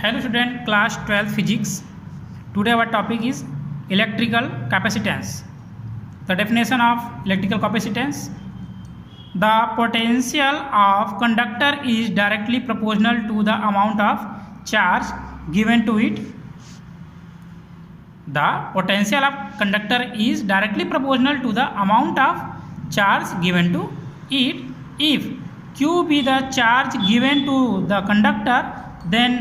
Hello student, class 12 physics. Today our topic is electrical capacitance. The definition of electrical capacitance: the potential of conductor is directly proportional to the amount of charge given to it. The potential of conductor is directly proportional to the amount of charge given to it. If Q be the charge given to the conductor, then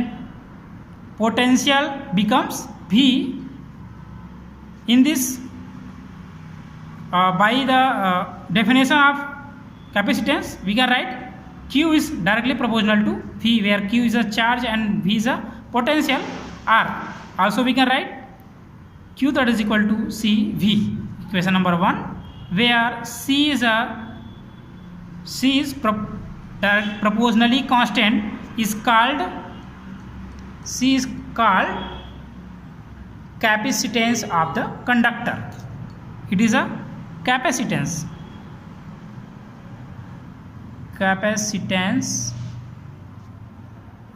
potential becomes V. In this, by the definition of capacitance, we can write Q is directly proportional to V, where Q is a charge and V is a potential R. Also we can write Q that is equal to CV. Equation number 1, where C is proportionally constant is called capacitance of the conductor. It is a capacitance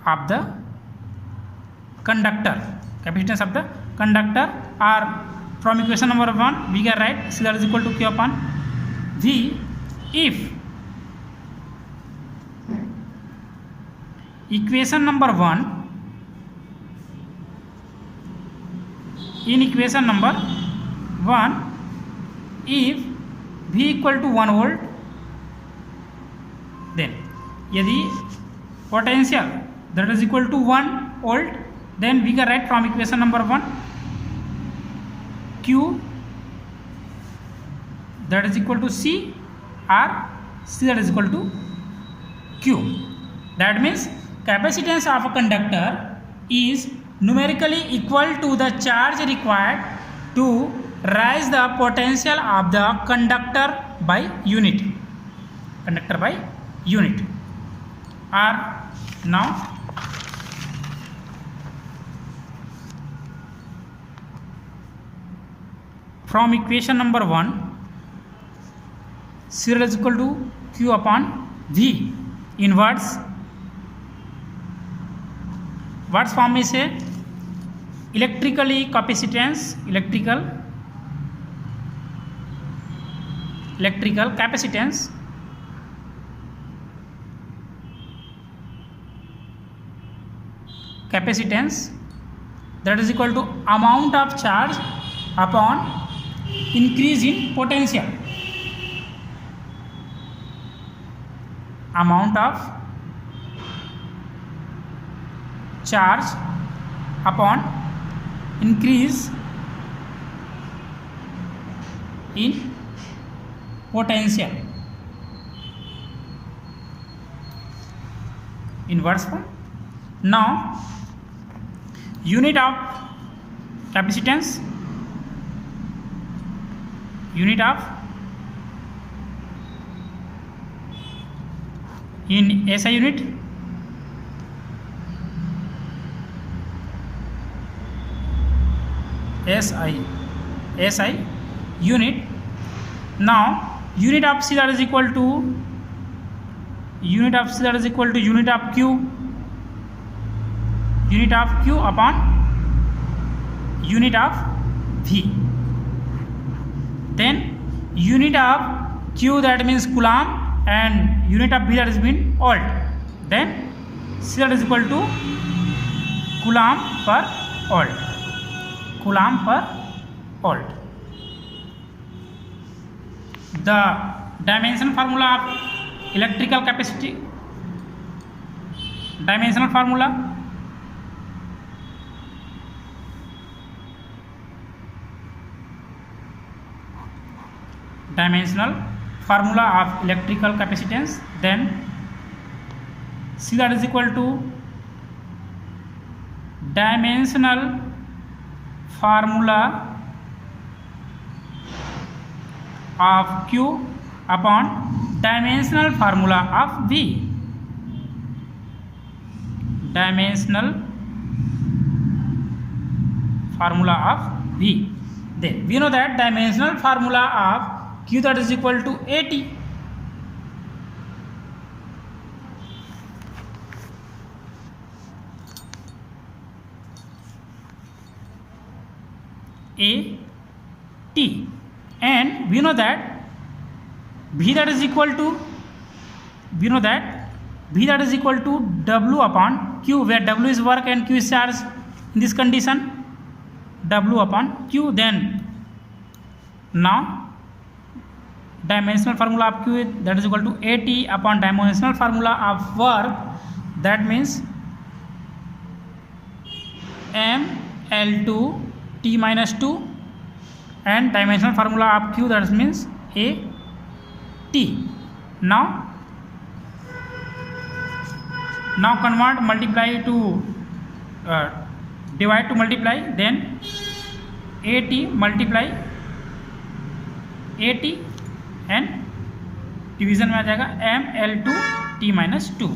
of the conductor. Capacitance of the conductor, or from equation number 1 we can write C that is equal to Q upon V. If equation number 1, in equation number 1, if V equal to 1 volt, then यदि potential that is equal to 1 volt, then we can write from equation number 1 Q that is equal to C, or C that is equal to Q. That means capacitance of a conductor is numerically equal to the charge required to raise the potential of the conductor by unit. Or now from equation number 1, C is equal to Q upon V. In words form में से electrical capacitance that is equal to amount of charge upon increase in potential. Amount of charge upon increase in potential. Inverse form. Now unit of capacitance, unit of in SI unit, SI unit. Now unit of C that is equal to unit of Q upon unit of V. Then unit of Q that means Coulomb, and unit of V that is mean volt. Then C that is equal to Coulomb per volt. The dimensional formula of electrical capacity, dimensional formula of electrical capacitance, then C that is equal to dimensional formula of Q upon dimensional formula of V. Dimensional formula of V. Then we know that dimensional formula of Q that is equal to AT. A T, and we know that V that is equal to W upon Q, where W is work and Q is charge. In this condition, W upon Q. Then now dimensional formula of Q, that is equal to AT upon dimensional formula of work, that means ML2 T minus 2, and dimensional formula of Q, that means AT. Now convert, multiply to divide to multiply, then AT multiply AT and division में आ जाएगा ML2 T minus 2.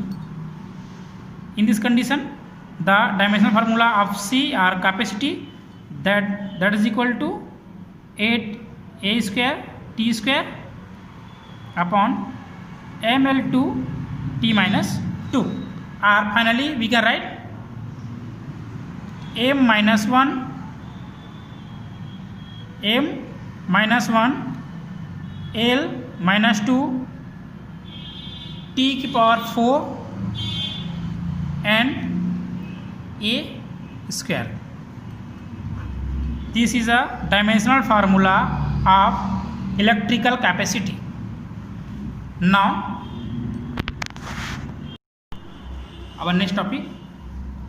In this condition, the dimensional formula of C or capacity, that is equal to 8A square T square upon ML2 T minus 2. Or finally we can write M minus 1 L minus 2 T की power 4 and A square. This is a dimensional formula of electrical capacity. Now our next topic,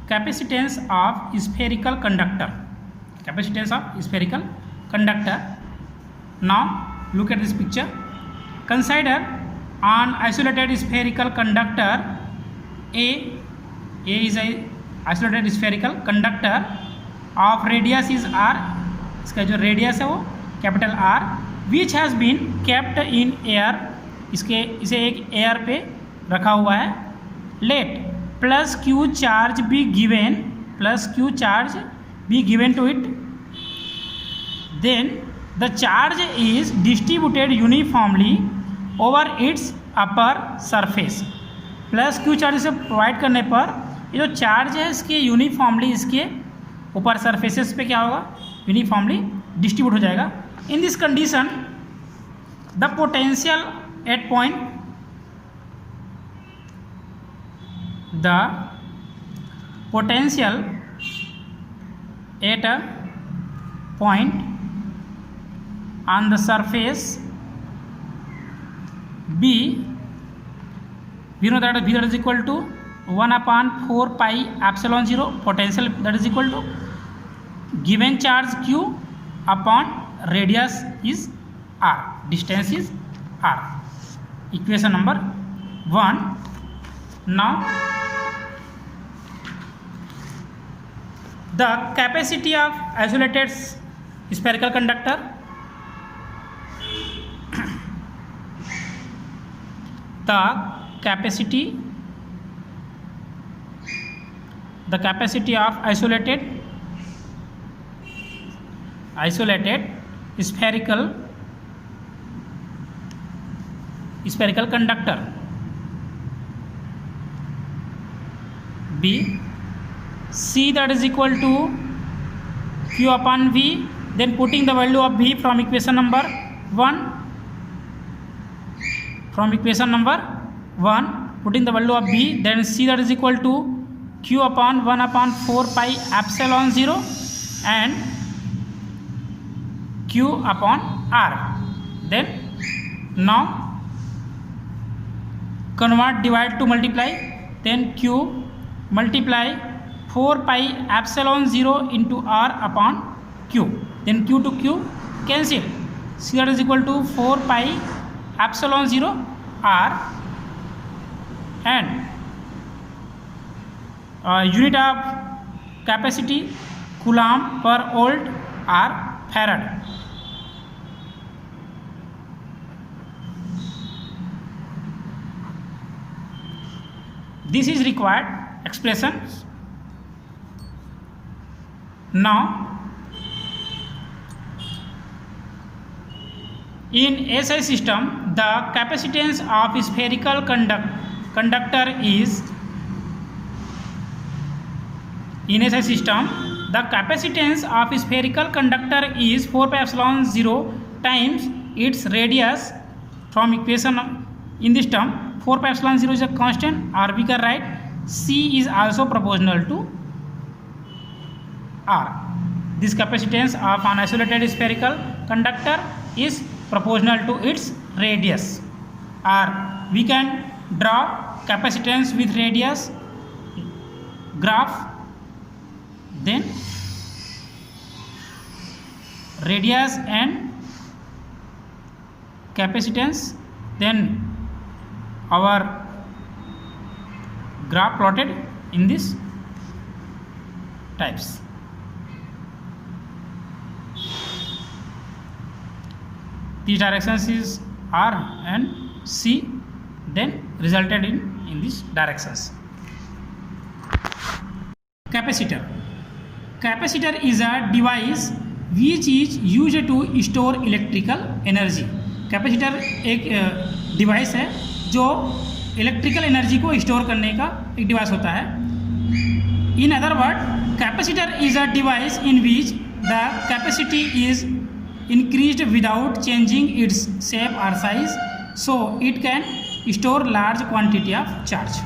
capacitance of spherical conductor. Now look at this picture. Consider an isolated spherical conductor. A is a isolated spherical conductor of radius is R, इसका जो radius है वो capital R, which has been kept in air, इसे एक air पे रखा हुआ है. Let plus Q charge be given to it, then the charge is distributed uniformly over its upper surface. Plus Q charge से provide करने पर ये जो चार्ज है इसके यूनिफॉर्मली इसके ऊपर सरफेसेस पे क्या होगा, यूनिफॉर्मली डिस्ट्रीब्यूट हो जाएगा. In this condition the potential at point on the surface B, we know that V that is equal to 1 upon 4 pi epsilon 0, potential that is equal to given charge Q upon radius is R, distance is R. Equation number 1. Now the capacity of isolated spherical conductor, the capacity of isolated spherical conductor B, C that is equal to Q upon V, then putting the value of V from equation number 1, putting the value of V, then C that is equal to Q upon 1 upon 4 pi epsilon 0 and Q upon R. Then now convert, divide to multiply, then Q multiply 4 pi epsilon 0 into R upon Q, then Q to Q cancel, C that is equal to 4 pi epsilon 0 R, and unit of capacity coulomb per volt or farad. This is required expression. Now in SI system, the capacitance of spherical conductor is, in SI system the capacitance of spherical conductor is 4 pi epsilon 0 times its radius. From equation in this term 4 pi epsilon 0 is a constant, or we can write C is also proportional to R. This capacitance of an isolated spherical conductor is proportional to its radius, or we can draw capacitance with radius graph, then radius and capacitance, then our graph plotted in this types. These directions is R and C, then resulted in these directions. Capacitor. Capacitor is a device which is used to store electrical energy. Capacitor एक device है जो electrical energy को store करने का एक device होता है. In other word, capacitor is a device in which the capacity is increased without changing its shape or size, so it can store large quantity of charge.